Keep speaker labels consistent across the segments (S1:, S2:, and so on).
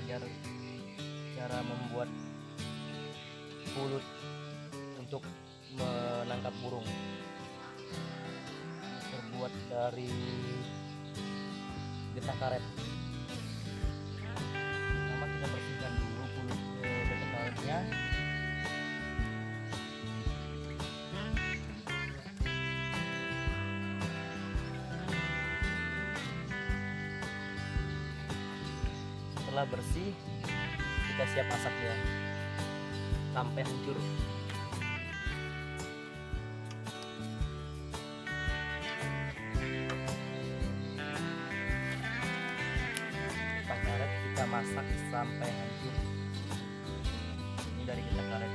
S1: belajar cara membuat pulut untuk menangkap burung. Terbuat dari getah karet. Pertama kita bersihkan dulu pulut getah karetnya. Setelah bersih, kita siap masaknya sampai hancur. Getah karet kita masak sampai hancur. Ini dari getah karet.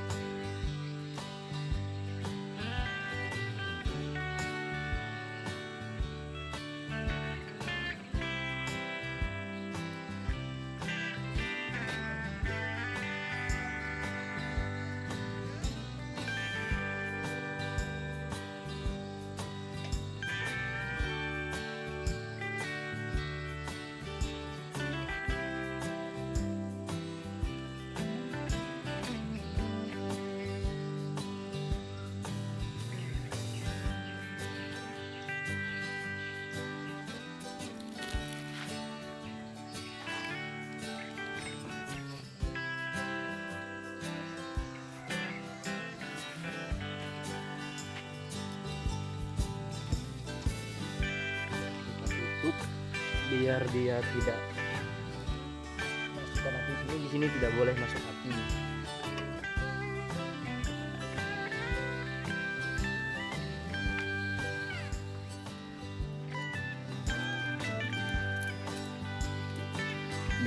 S1: Biar dia tidak masukkan api di sini tidak boleh masuk api.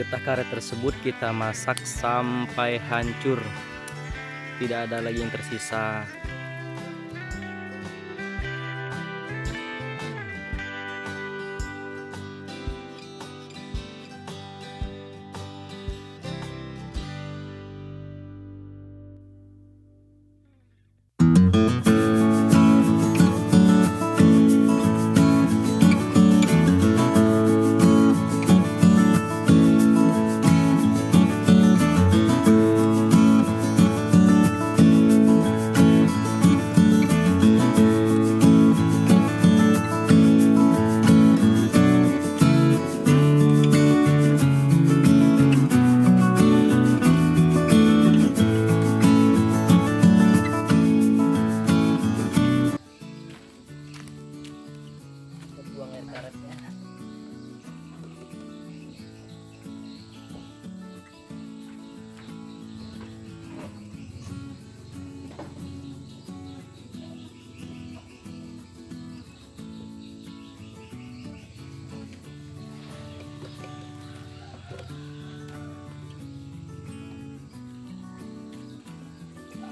S1: Getah karet tersebut kita masak sampai hancur, tidak ada lagi yang tersisa. Buang air karetnya.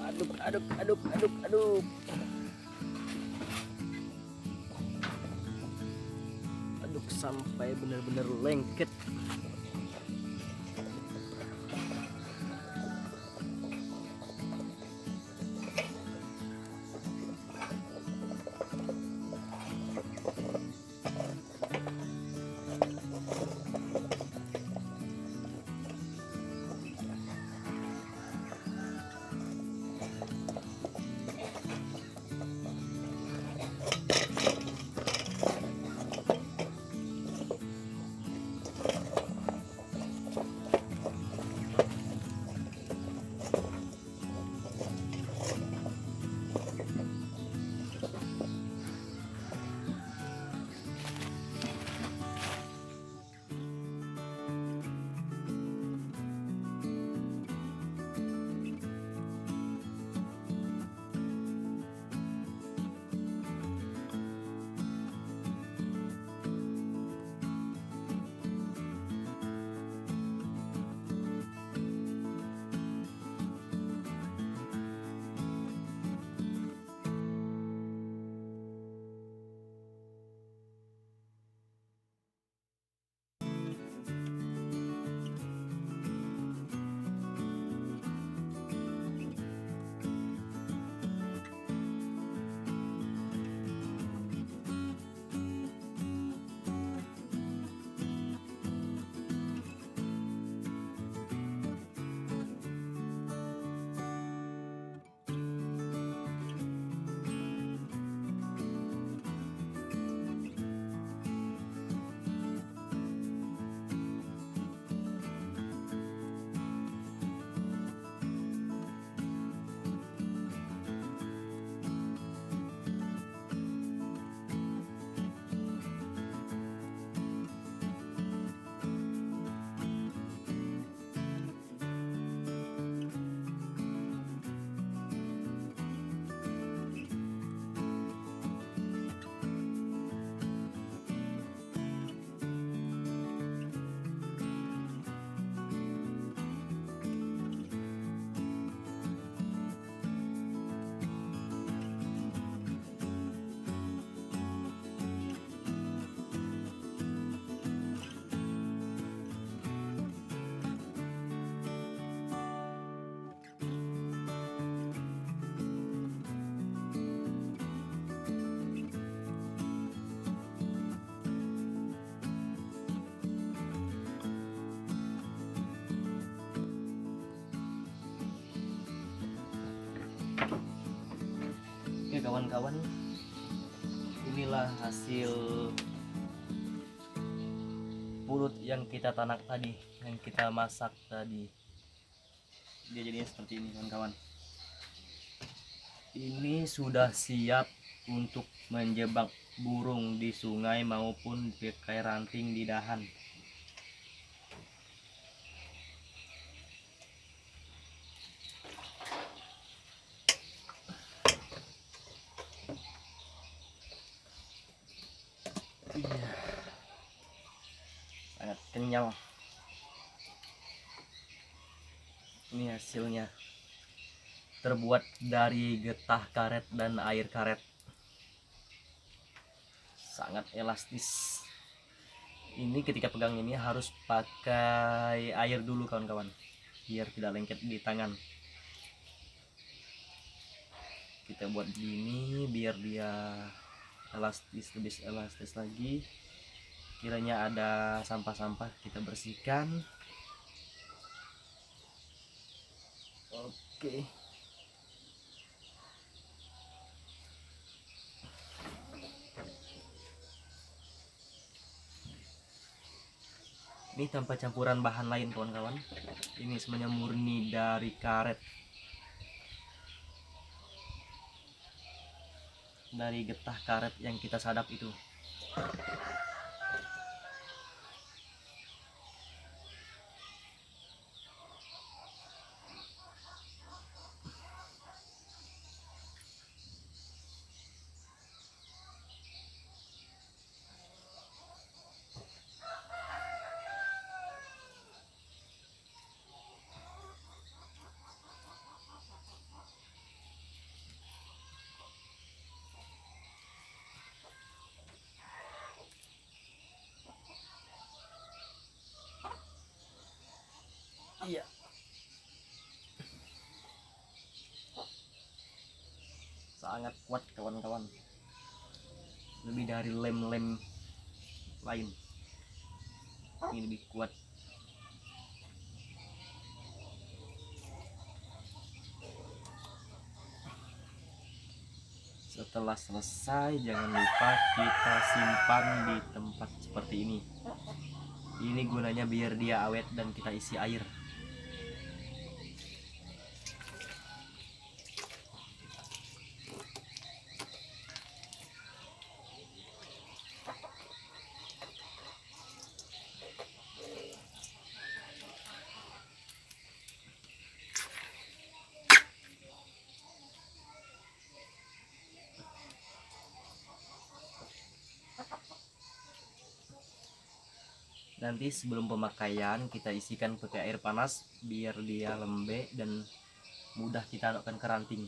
S1: Aduk. Aduk sampai benar-benar lengket. kawan-kawan, inilah hasil pulut yang kita tanak tadi, yang kita masak tadi. Dia jadinya seperti ini kawan-kawan. Ini sudah siap untuk menjebak burung di sungai maupun pakai ranting di dahan. Iya, sangat kenyal. Ini hasilnya, terbuat dari getah karet dan air karet, sangat elastis. Ini ketika pegang ini harus pakai air dulu kawan-kawan, biar tidak lengket di tangan. Kita buat begini biar dia elastis, lebih elastis lagi. Kiranya ada sampah-sampah kita bersihkan. Oke. Ini tanpa campuran bahan lain kawan-kawan. Ini semuanya murni dari karet, dari getah karet yang kita sadap itu. Iya. Sangat kuat kawan-kawan. Lebih dari lem-lem lain. Ini lebih kuat. Setelah selesai, jangan lupa kita simpan di tempat seperti ini. Ini gunanya biar dia awet dan kita isi air. Nanti sebelum pemakaian kita isikan pakai air panas biar dia lembek dan mudah kita taruhkan ke ranting.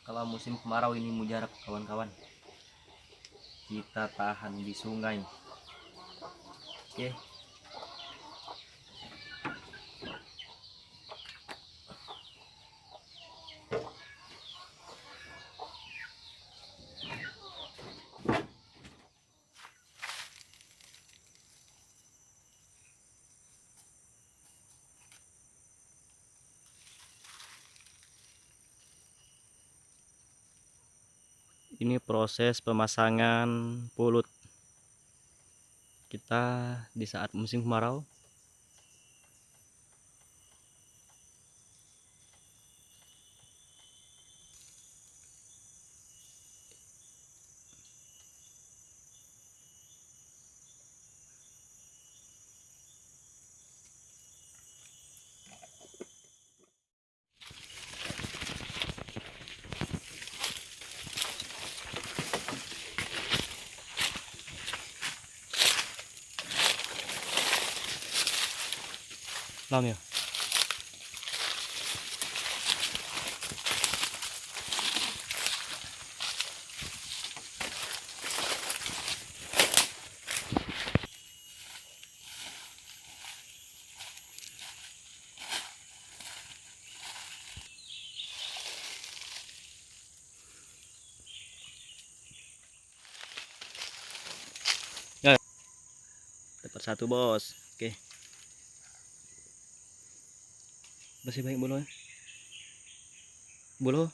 S1: Kalau musim kemarau ini mujarab kawan-kawan, kita tahan di sungai. Oke. Ini proses pemasangan pulut kita di saat musim kemarau. Nam ya.
S2: satu bos. Oke, masih banyak bulu, bulu